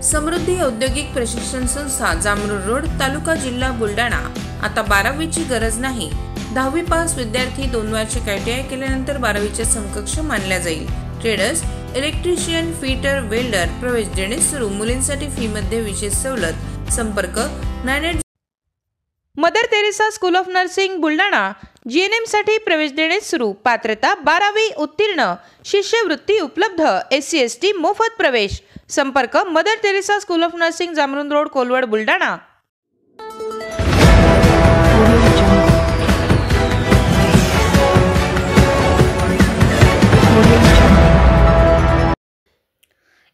समृद्धी औद्योगिक प्रशिक्षण संस्था जामरूड रोड तालुका जिल्हा बुलढाणा। आता 12वीची गरज नाही। 10वी पास विद्यार्थी 2 वार्षिक ITI केल्यानंतर 12वीच्या समकक्ष मानल्या जाईल। ट्रेडर्स, इलेक्ट्रिशियन, फिटर, वेल्डर प्रवेश देणे सुरू। मुलींसाठी फी मध्ये विशेष सवलत। संपर्क 98 mother Teresa school of nursing Buldhana. GNM साठी प्रवेश देणे सुरू। पात्रता 12वी उत्तीर्ण। शिष्यवृत्ती उपलब्ध। SC ST मोफत प्रवेश। संपर्क Mother Teresa school of Nursing Jamrund road Kolwad Buldhana.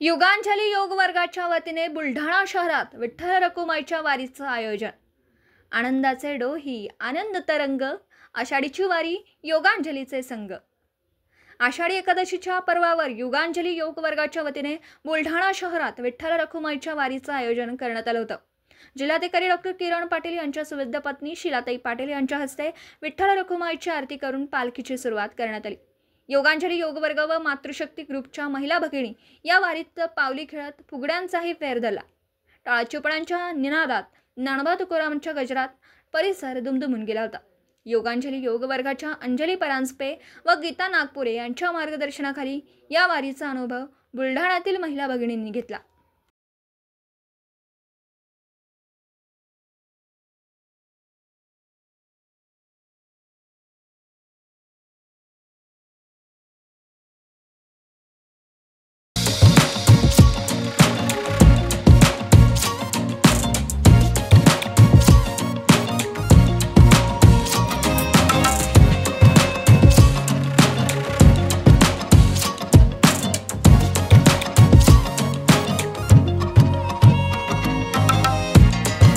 Yuganjali योग वर्गाच्या वतीने बुलढाणा शहरात विठ्ठल रखुमाईच्या वारीचं आयोजन। आनंदाचे डोही आनंद तरंग, आषाढीची वारी योगांजलीचे संग। आषाढी एकादशीच्या पर्वावर युगांजली योग वर्गाच्या वतीने बुलढाणा शहरात विठ्ठल रखुमाईच्या वारीचं आयोजन करण्यात आलं होतं। जिल्हाधिकारी डॉक्टर किरण पाटील यांच्या सुविद्य पत्नी शीलाताई पाटील यांच्या हस्ते विठ्ठल रखुमाईची आरती करून पालखीची सुरुवात करण्यात आली। योगांजली योग वर्ग व मातृशक्ती ग्रुपच्या महिला भगिनी या वारीत पावली खेळत फुगड्यांचाही फेर धरला। टाळाचिपळ्यांच्या निनादात, ज्ञानोबा तुकारामांच्या गजरात परिसर दुमदुमून गेला होता। योगांजली योग वर्गाच्या अंजली परांजपे व गीता नागपुरे यांच्या मार्गदर्शनाखाली या वारीचा अनुभव बुलढाण्यातील महिला भगिनींनी घेतला।